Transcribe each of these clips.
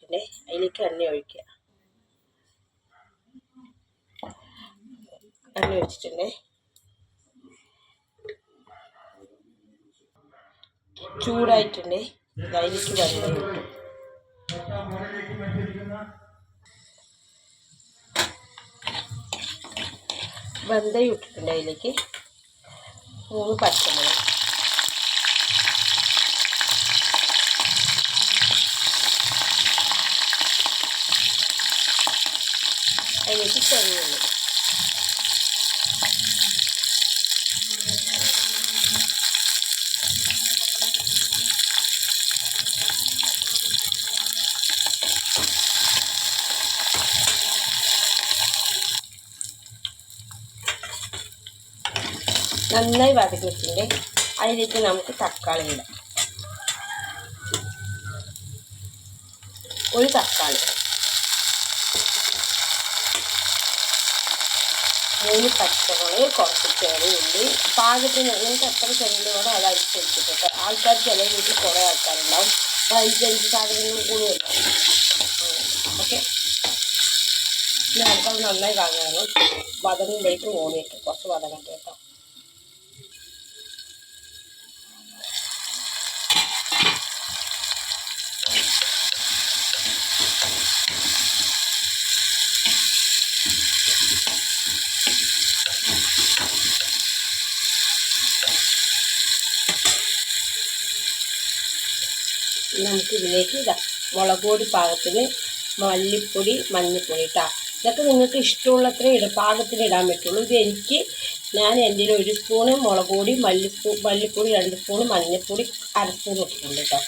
ചൂടായിട്ടുണ്ട്. അതിലേക്ക് എണ്ണ ഒഴിക്കുക. എണ്ണ ഒഴിച്ചിട്ടുണ്ട്. ചൂടായിട്ടുണ്ട്. അതിലേക്ക് വെള്ളം ഇട്ടു. വെന്തയും ഇട്ടിട്ടുണ്ട്. അതിലേക്ക് 3 പച്ചമുളക്, അതിലേക്ക് ചെറിയുള്ളി, നന്നായി വതക്കിയിട്ടുണ്ട്. അതിലേക്ക് നമുക്ക് തക്കാളി ഇടാം. 1 തക്കാളി, 3 പച്ചമുളക്, കുറച്ച് ചെറിയ ഉള്ളി, പാകത്തിന് നിങ്ങൾക്ക് എത്ര ചെറിയ വേണോ അത് അനുസരിച്ചിട്ട്. ആൾക്കാർ ചില വീട്ടിൽ കുറേ ആൾക്കാരുണ്ടാവും, അപ്പോൾ അതിനനുസരിച്ച് സാധനങ്ങൾ കൂടി ഉണ്ടാവും. ഓക്കെ, ഇനി ആൾക്കാർ നന്നായി വാങ്ങാനും വതങ്ങിലേക്ക് ഓടിയിട്ട് കുറച്ച് വതങ്ങട്ടെ കേട്ടോ. നമുക്കിതിലേക്ക് മുളക് പൊടി പാകത്തിന്, മല്ലിപ്പൊടി, മഞ്ഞൾപ്പൊടി ഇട്ടാ. ഇതൊക്കെ നിങ്ങൾക്ക് ഇഷ്ടമുള്ളത്രേ പാകത്തിന് ഇടാൻ പറ്റുള്ളൂ. ഞാൻ എൻ്റെ 1 സ്പൂണ് മുളക് പൊടി, മല്ലിപ്പൊടി 2 സ്പൂണ്, മഞ്ഞൾപ്പൊടി 1/2 സ്പൂൺ ഇട്ടിട്ടുണ്ട് കേട്ടോ.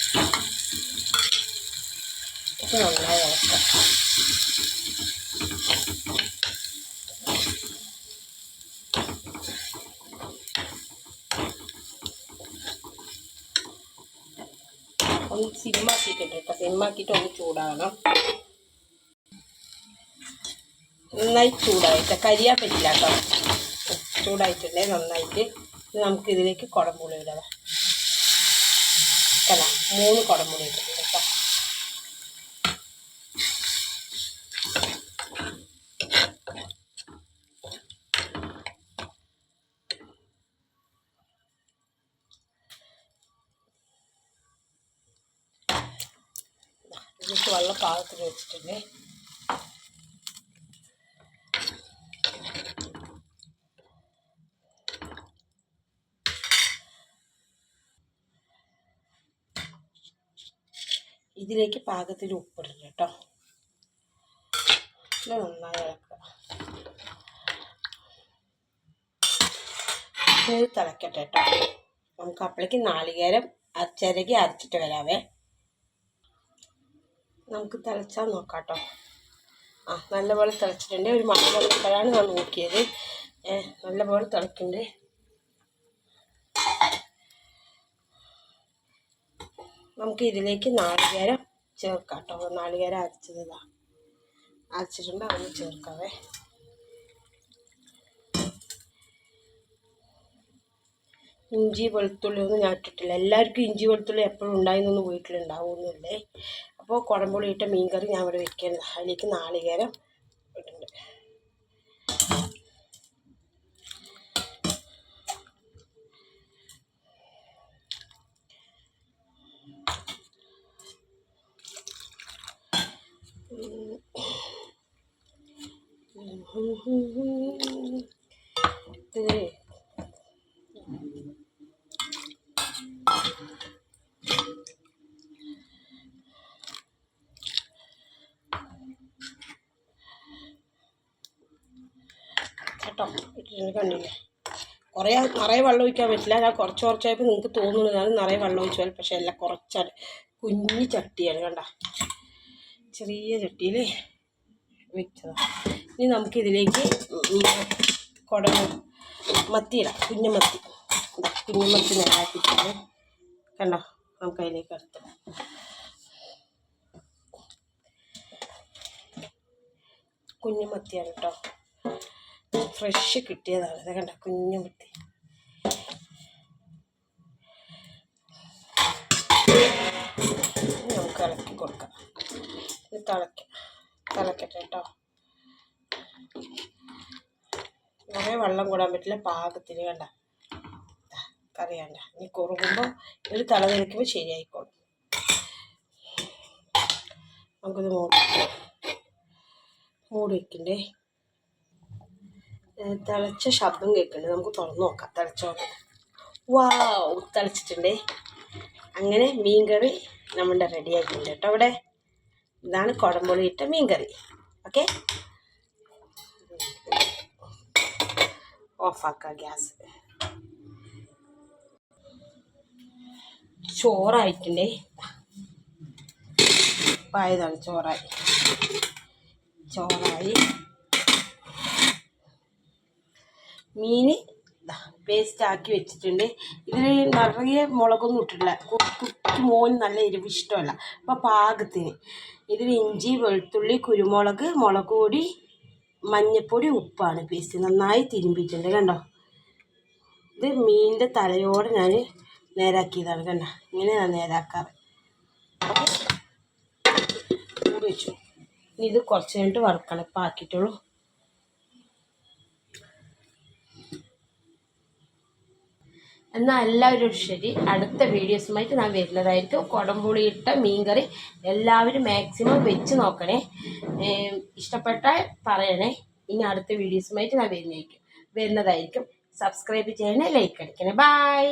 ഇത് നന്നായി ഇളക്കാം. ഒന്ന് സിമ്മാക്കിയിട്ടുണ്ട് കേട്ടോ. സിമ്മാക്കിയിട്ട് ഒന്ന് ചൂടാകണം. നന്നായി ചൂടായിട്ട് കരിയാൻ പറ്റില്ല കേട്ടോ. ചൂടായിട്ടുണ്ടേ നന്നായിട്ട്. നമുക്കിതിലേക്ക് കുടംപുളി ഇടാം. 3 കുടംപുളി ഇട്ടിട്ടുണ്ട് കേട്ടോ. ഇതിലേക്ക് വെള്ളം പാകത്തിന് വെച്ചിട്ടുണ്ട്. ഇതിലേക്ക് പാകത്തിന് ഉപ്പിടുന്നു കേട്ടോ. ഇത് നന്നായി ഇളക്കുക. ഇത് തിളക്കട്ടെ കേട്ടോ. നമുക്ക് അപ്പോഴേക്ക് നാളികേരം ചിരകി അരച്ചിട്ട് വരാവേ. നമുക്ക് തിളച്ചാൽ നോക്കാം കേട്ടോ. നല്ലപോലെ തിളച്ചിട്ടുണ്ട്. ഒരു മണി വന്നപ്പോഴാണ് ഞാൻ നോക്കിയത്. നല്ലപോലെ തിളക്കുന്നുണ്ട്. നമുക്ക് ഇതിലേക്ക് നാളികേരം ചേർക്കാം കേട്ടോ. നാളികേരം അരച്ചിട്ടുണ്ട്, അതൊന്ന് ചേർക്കാവേ. ഇഞ്ചി വെളുത്തുള്ളി ഒന്നും ഞാൻ ഇട്ടിട്ടില്ല. എല്ലാവർക്കും ഇഞ്ചി വെളുത്തുള്ളി എപ്പോഴും ഉണ്ടായിരുന്നൊന്നും വീട്ടിലുണ്ടാവുന്നില്ലേ. അപ്പോൾ കുടംപുളി ഇട്ട മീൻകറി ഞാൻ ഇവിടെ വെക്കുന്നത്. അതിലേക്ക് നാളികേരം ഇട്ടിട്ടുണ്ട്. കേട്ടോ ഇട്ടിട്ട് കണ്ടില്ലേ. നിറയെ വെള്ളം ഒഴിക്കാൻ പറ്റില്ല. ഞാൻ കുറച്ചായപ്പോൾ നിങ്ങൾക്ക് തോന്നുന്നു ഞാൻ നിറയെ വെള്ളം ഒഴിച്ചാൽ, പക്ഷെ എല്ലാം കുറച്ചാണ്. കുഞ്ഞു ചട്ടിയാണ് കണ്ട, ചെറിയ ചട്ടിയിൽ വെച്ചതാണ്. ഇനി നമുക്കിതിലേക്ക് മത്തി ഇടാം. കുഞ്ഞമത്തി നേരാക്കിയിട്ടുണ്ട് കണ്ടോ. നമുക്ക് അതിലേക്ക് എടുത്തിടാം. കുഞ്ഞുമത്തിയാണ് കേട്ടോ, ഫ്രഷ് കിട്ടിയതാണ്. ഇത് കണ്ട കുഞ്ഞുമത്തി. നമുക്ക് ഇളക്കി കൊടുക്കാം. തിളക്കട്ടെ കേട്ടോ. കുറേ വെള്ളം കൂടാൻ പറ്റില്ല, പാകത്തിന്. കണ്ട കറി കണ്ട. ഇനി കുറുകുമ്പോൾ ഒരു തല തിരിക്കുമ്പോൾ ശരിയായിക്കോളും. നമുക്കിത് മൂടി വയ്ക്കണ്ടേ. തിളച്ച ശബ്ദം കേൾക്കുന്നുണ്ട്, നമുക്ക് തുറന്നു നോക്കാം. തിളച്ചിട്ടുണ്ടേ. അങ്ങനെ മീൻകറി നമ്മളുടെ റെഡി ആയിട്ടുണ്ട് കേട്ടോ. ഇവിടെ ഇതാണ് കുടംപുളി ഇട്ട മീൻകറി. Okay, ഓഫാക്കാം gas. ചോറായിട്ടുണ്ടേ. പായതാണ് ചോറായി. മീൻ പേസ്റ്റ് ആക്കി വെച്ചിട്ടുണ്ട്. ഇതിൽ നിറയെ മുളകൊന്നും ഇട്ടിട്ടില്ല. കുട്ടി മോന് നല്ല എരിവ് ഇഷ്ടമല്ല, അപ്പോൾ പാകത്തിന്. ഇതിൽ ഇഞ്ചി, വെളുത്തുള്ളി, കുരുമുളക്, മുളക് പൊടി, മഞ്ഞൾപ്പൊടി, ഉപ്പാണ് പേസ്റ്റ്. നന്നായി തിരുമ്പിയിട്ടുണ്ട് കണ്ടോ. ഇത് മീനിൻ്റെ തലയോടെ ഞാൻ നേരാക്കിയതാണ് കണ്ടോ. ഇങ്ങനെ ഞാൻ നേരാക്കാറ്. മൂടി വെച്ചു. ഇനി ഇത് കുറച്ച് കഴിഞ്ഞിട്ട് വറുക്കണം. ഇപ്പം ആക്കിയിട്ടുള്ളൂ. എന്നാൽ എല്ലാവരും ശരി, അടുത്ത വീഡിയോസുമായിട്ട് ഞാൻ വരുന്നതായിരിക്കും. കുടംപുളി ഇട്ട മീൻകറി എല്ലാവരും മാക്സിമം വെച്ച് നോക്കണേ. ഇഷ്ടപ്പെട്ടാൽ പറയണേ. ഇനി അടുത്ത വീഡിയോസുമായിട്ട് ഞാൻ വരുന്നതായിരിക്കും. സബ്സ്ക്രൈബ് ചെയ്യണേ, ലൈക്ക് അടിക്കണേ. ബൈ.